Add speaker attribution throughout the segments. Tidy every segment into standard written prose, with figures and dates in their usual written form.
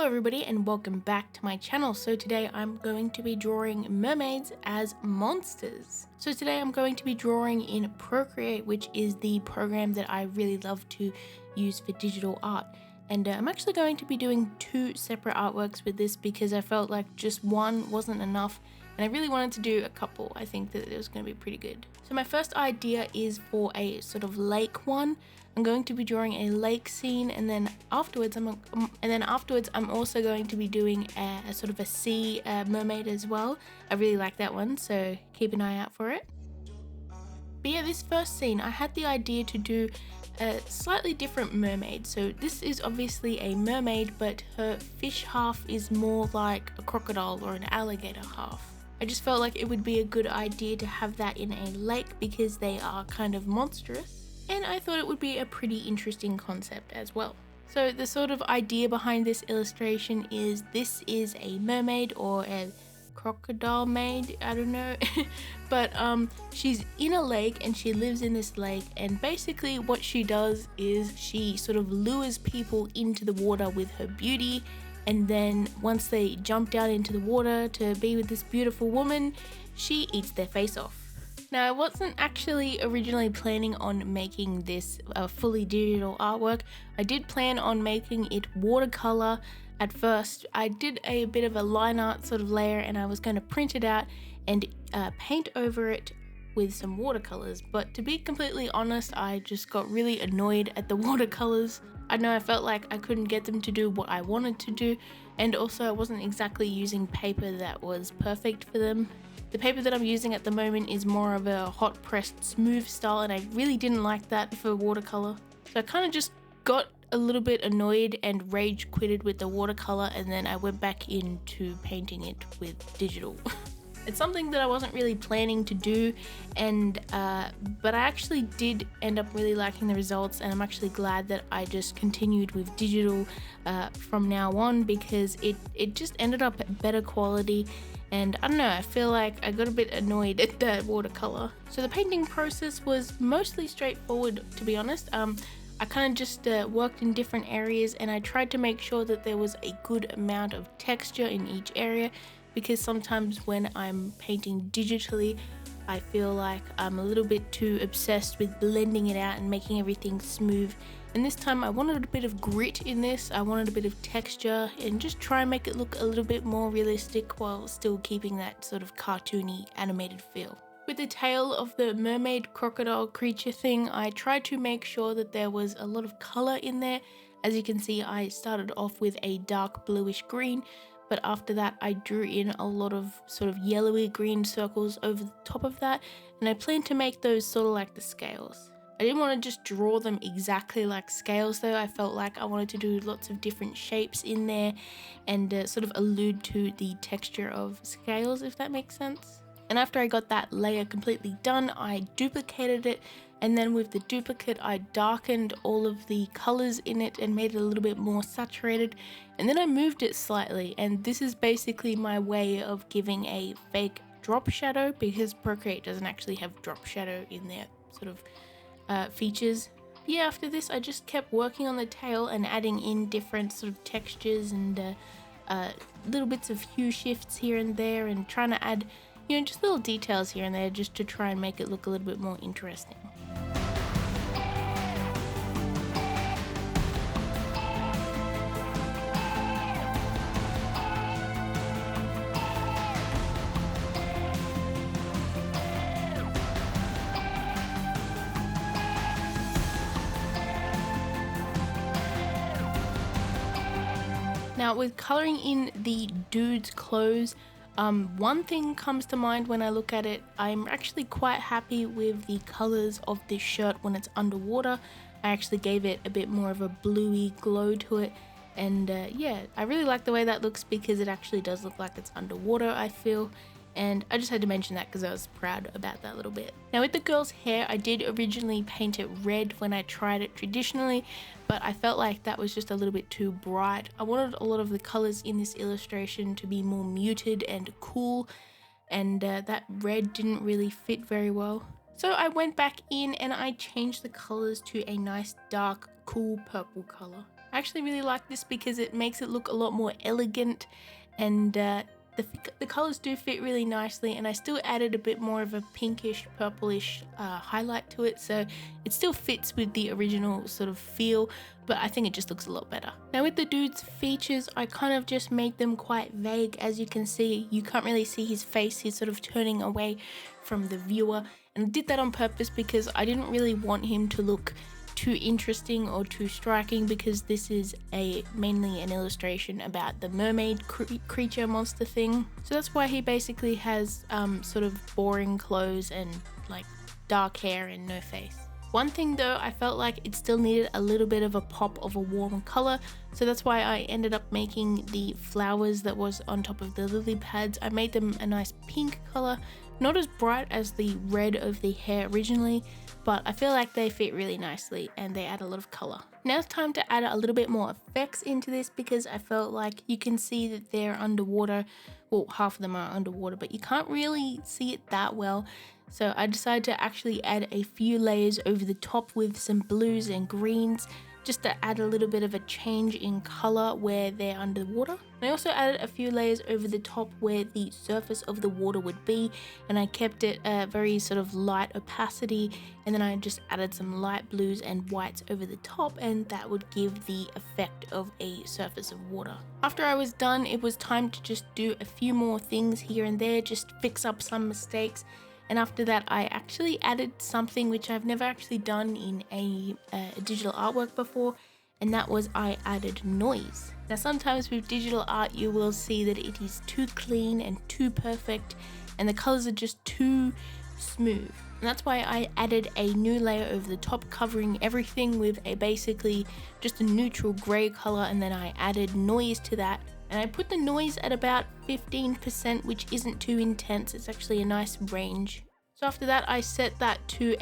Speaker 1: Hello everybody and welcome back to my channel. So today I'm going to be drawing mermaids as monsters. So today I'm going to be drawing in Procreate, which is the program that I really love to use for digital art. And I'm actually going to be doing two separate artworks with this because I felt like just one wasn't enough and I really wanted to do a couple. I think that it was going to be pretty good. So my first idea is for a sort of lake one. I'm going to be drawing a lake scene, and then afterwards I'm also going to be doing a sort of a sea mermaid as well. I really like that one, so keep an eye out for it. But yeah, this first scene I had the idea to do a slightly different mermaid. So this is obviously a mermaid, but her fish half is more like a crocodile or an alligator half. I just felt like it would be a good idea to have that in a lake because they are kind of monstrous. And I thought it would be a pretty interesting concept as well. So the sort of idea behind this illustration is this is a mermaid or a crocodile maid, I don't know. But she's in a lake and she lives in this lake, and basically what she does is she sort of lures people into the water with her beauty, and then once they jump down into the water to be with this beautiful woman, she eats their face off. Now, I wasn't actually originally planning on making this a fully digital artwork. I did plan on making it watercolor at first. I did a bit of a line art sort of layer and I was going to print it out and paint over it with some watercolors. But to be completely honest, I just got really annoyed at the watercolors. I know I felt like I couldn't get them to do what I wanted to do, and also I wasn't exactly using paper that was perfect for them. The paper that I'm using at the moment is more of a hot pressed smooth style, and I really didn't like that for watercolor. So I kind of just got a little bit annoyed and rage quitted with the watercolor, and then I went back into painting it with digital. It's something that I wasn't really planning to do, and but I actually did end up really liking the results, and I'm actually glad that I just continued with digital from now on because it just ended up at better quality. And I don't know, I feel like I got a bit annoyed at that watercolor. So the painting process was mostly straightforward, to be honest. I kind of just worked in different areas, and I tried to make sure that there was a good amount of texture in each area, because sometimes when I'm painting digitally, I feel like I'm a little bit too obsessed with blending it out and making everything smooth. And this time I wanted a bit of grit in this, I wanted a bit of texture, and just try and make it look a little bit more realistic while still keeping that sort of cartoony animated feel. With the tail of the mermaid crocodile creature thing, I tried to make sure that there was a lot of color in there. As you can see, I started off with a dark bluish green, but after that I drew in a lot of sort of yellowy green circles over the top of that, and I plan to make those sort of like the scales. I didn't want to just draw them exactly like scales though. I felt like I wanted to do lots of different shapes in there and sort of allude to the texture of scales, if that makes sense. And after I got that layer completely done, I duplicated it, and then with the duplicate I darkened all of the colors in it and made it a little bit more saturated, and then I moved it slightly, and this is basically my way of giving a fake drop shadow because Procreate doesn't actually have drop shadow in their sort of features. Yeah, after this I just kept working on the tail and adding in different sort of textures and little bits of hue shifts here and there, and trying to add, you know, just little details here and there just to try and make it look a little bit more interesting. Now with colouring in the dude's clothes, one thing comes to mind when I look at it. I'm actually quite happy with the colours of this shirt when it's underwater. I actually gave it a bit more of a bluey glow to it, and yeah, I really like the way that looks because it actually does look like it's underwater, I feel. And I just had to mention that because I was proud about that a little bit. Now with the girl's hair, I did originally paint it red when I tried it traditionally, but I felt like that was just a little bit too bright. I wanted a lot of the colors in this illustration to be more muted and cool, and that red didn't really fit very well. So I went back in and I changed the colors to a nice dark cool purple color. I actually really like this because it makes it look a lot more elegant, and the colors do fit really nicely, and I still added a bit more of a pinkish purplish highlight to it, so it still fits with the original sort of feel, but I think it just looks a lot better. Now with the dude's features, I kind of just made them quite vague. As you can see, you can't really see his face, he's sort of turning away from the viewer, and I did that on purpose because I didn't really want him to look too interesting or too striking, because this is mainly an illustration about the mermaid creature monster thing. So that's why he basically has sort of boring clothes and like dark hair and no face. One thing though, I felt like it still needed a little bit of a pop of a warm color, so that's why I ended up making the flowers that was on top of the lily pads. I made them a nice pink color, not as bright as the red of the hair originally, but I feel like they fit really nicely and they add a lot of color. Now it's time to add a little bit more effects into this, because I felt like you can see that they're underwater. Well, half of them are underwater, but you can't really see it that well. So I decided to actually add a few layers over the top with some blues and greens, just to add a little bit of a change in color where they're underwater. And I also added a few layers over the top where the surface of the water would be, and I kept it a very sort of light opacity, and then I just added some light blues and whites over the top, and that would give the effect of a surface of water. After I was done, it was time to just do a few more things here and there, just fix up some mistakes. And after that, I actually added something which I've never actually done in a digital artwork before, and that was I added noise. Now sometimes with digital art you will see that it is too clean and too perfect, and the colors are just too smooth. And that's why I added a new layer over the top, covering everything with a basically just a neutral gray color, and then I added noise to that. And I put the noise at about 15%, which isn't too intense. It's actually a nice range. So after that, I set that to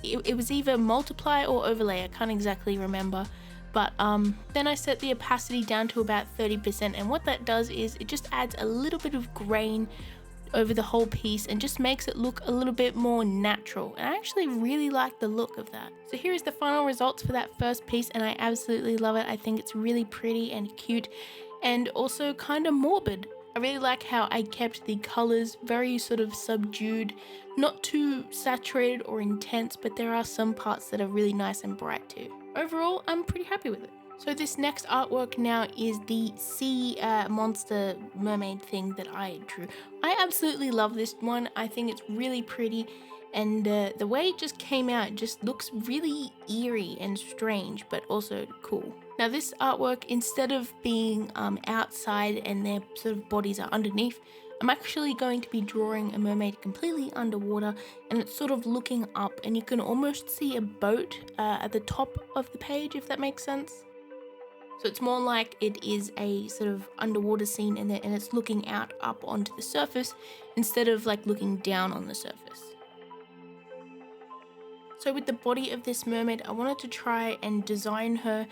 Speaker 1: it was either multiply or overlay. I can't exactly remember. But then I set the opacity down to about 30%. And what that does is it just adds a little bit of grain over the whole piece and just makes it look a little bit more natural. And I actually really like the look of that. So here is the final results for that first piece, and I absolutely love it. I think it's really pretty and cute, and also kind of morbid. I really like how I kept the colors very sort of subdued, not too saturated or intense, but there are some parts that are really nice and bright too. Overall, I'm pretty happy with it. So this next artwork now is the sea monster mermaid thing that I drew. I absolutely love this one. I think it's really pretty, and the way it just came out just looks really eerie and strange, but also cool. Now this artwork, instead of being outside and their sort of bodies are underneath, I'm actually going to be drawing a mermaid completely underwater, and it's sort of looking up, and you can almost see a boat at the top of the page, if that makes sense. So it's more like it is a sort of underwater scene, and it's looking out up onto the surface instead of like looking down on the surface. So with the body of this mermaid, I wanted to try and design her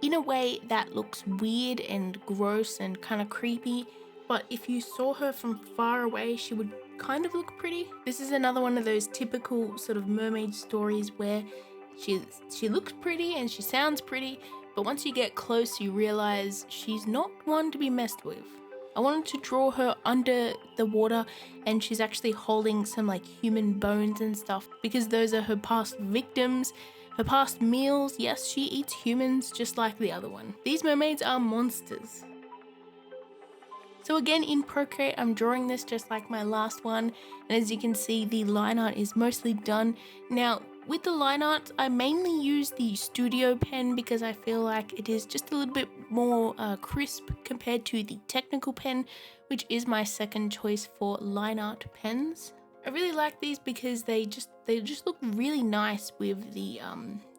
Speaker 1: in a way that looks weird and gross and kind of creepy, but if you saw her from far away, she would kind of look pretty. This is another one of those typical sort of mermaid stories where she looks pretty and she sounds pretty, but once you get close you realize she's not one to be messed with. I wanted to draw her under the water, and she's actually holding some like human bones and stuff, because those are her past victims, her past meals. Yes, she eats humans just like the other one. These mermaids are monsters. So again, in Procreate, I'm drawing this just like my last one, and as you can see, the line art is mostly done. Now, with the line art, I mainly use the studio pen because I feel like it is just a little bit more crisp compared to the technical pen, which is my second choice for line art pens. I really like these because they just look really nice with the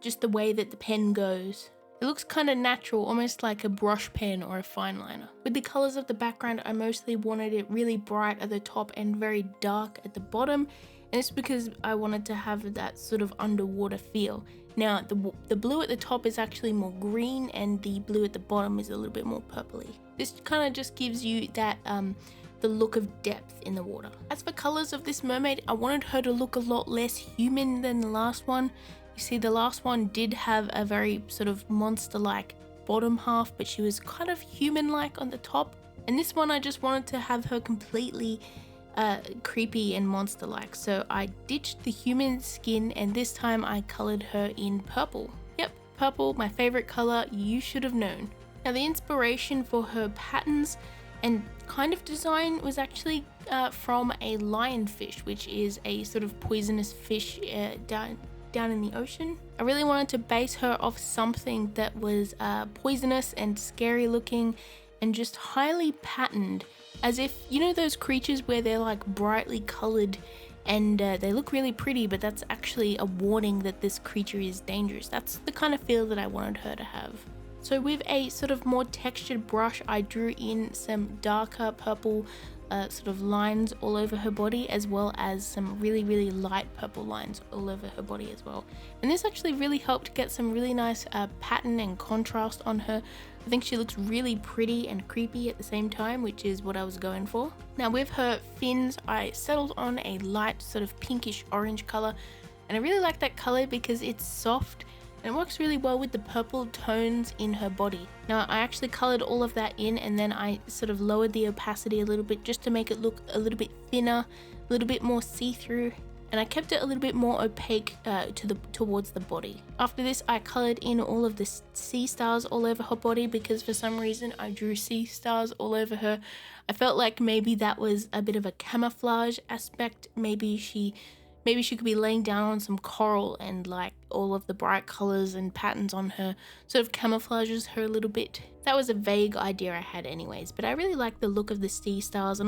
Speaker 1: just the way that the pen goes. It looks kind of natural, almost like a brush pen or a fine liner. With the colors of the background, I mostly wanted it really bright at the top and very dark at the bottom. And it's because I wanted to have that sort of underwater feel. Now, the blue at the top is actually more green, and the blue at the bottom is a little bit more purpley. This kind of just gives you that the look of depth in the water. As for colors of this mermaid, I wanted her to look a lot less human than the last one. You see, the last one did have a very sort of monster-like bottom half, but she was kind of human-like on the top. And this one I just wanted to have her completely creepy and monster-like. So I ditched the human skin and this time I colored her in purple. Yep, purple, my favorite color, you should have known. Now the inspiration for her patterns and kind of design was actually from a lionfish, which is a sort of poisonous fish down in the ocean. I really wanted to base her off something that was poisonous and scary looking and just highly patterned, as if, you know, those creatures where they're like brightly colored and they look really pretty, but that's actually a warning that this creature is dangerous. That's the kind of feel that I wanted her to have. So with a sort of more textured brush, I drew in some darker purple sort of lines all over her body, as well as some really light purple lines all over her body as well. And this actually really helped get some really nice pattern and contrast on her. I think she looks really pretty and creepy at the same time, which is what I was going for. Now with her fins, I settled on a light sort of pinkish orange color, and I really like that color because it's soft and it works really well with the purple tones in her body. Now I actually colored all of that in, and then I sort of lowered the opacity a little bit just to make it look a little bit thinner, a little bit more see-through, and I kept it a little bit more opaque towards the body. After this, I colored in all of the sea stars all over her body because for some reason I drew sea stars all over her. I felt like maybe that was a bit of a camouflage aspect. Maybe she could be laying down on some coral, and like all of the bright colors and patterns on her sort of camouflages her a little bit. That was a vague idea I had anyways, but I really like the look of the sea stars,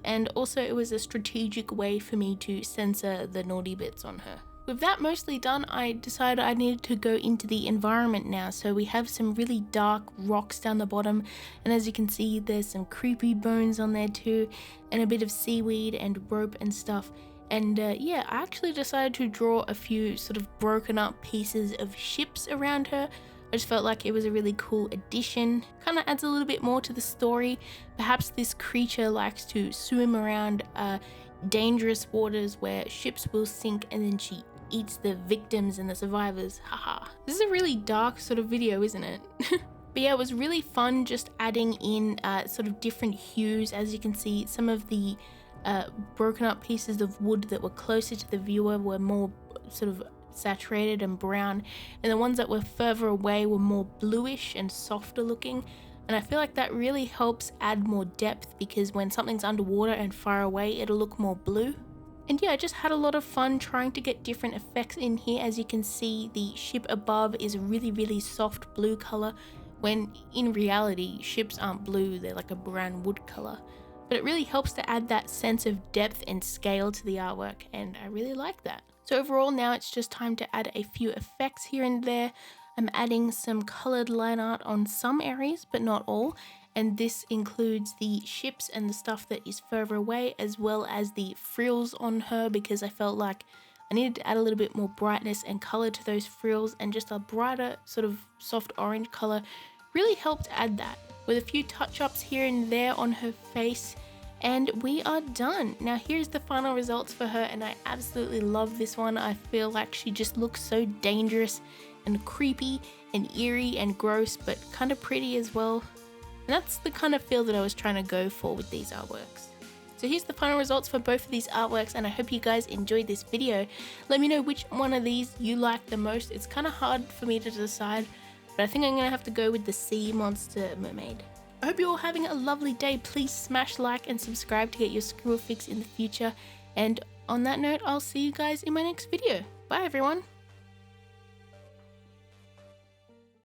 Speaker 1: and also it was a strategic way for me to censor the naughty bits on her. With that mostly done, I decided I needed to go into the environment now. So we have some really dark rocks down the bottom, and as you can see, there's some creepy bones on there too, and a bit of seaweed and rope and stuff. And yeah, I actually decided to draw a few sort of broken up pieces of ships around her. I just felt like it was a really cool addition. Kind of adds a little bit more to the story. Perhaps this creature likes to swim around dangerous waters where ships will sink, and then she eats the victims and the survivors. Haha. This is a really dark sort of video, isn't it? But yeah, it was really fun just adding in sort of different hues. As you can see, some of the broken up pieces of wood that were closer to the viewer were more sort of saturated and brown, and the ones that were further away were more bluish and softer looking. And I feel like that really helps add more depth, because when something's underwater and far away, it'll look more blue. And yeah, I just had a lot of fun trying to get different effects in here. As you can see, the ship above is a really soft blue color, when in reality, ships aren't blue, they're like a brown wood color. But it really helps to add that sense of depth and scale to the artwork, and I really like that. So overall, now it's just time to add a few effects here and there. I'm adding some colored line art on some areas, but not all. And this includes the ships and the stuff that is further away, as well as the frills on her, because I felt like I needed to add a little bit more brightness and color to those frills, and just a brighter sort of soft orange color really helped add that, with a few touch-ups here and there on her face. And we are done. Now here's the final results for her, and I absolutely love this one. I feel like she just looks so dangerous and creepy and eerie and gross, but kind of pretty as well. And that's the kind of feel that I was trying to go for with these artworks. So here's the final results for both of these artworks, and I hope you guys enjoyed this video. Let me know which one of these you like the most. It's kind of hard for me to decide, but I think I'm gonna have to go with the sea monster mermaid. I hope you're all having a lovely day. Please smash like and subscribe to get your scribble fix in the future. And on that note, I'll see you guys in my next video. Bye everyone.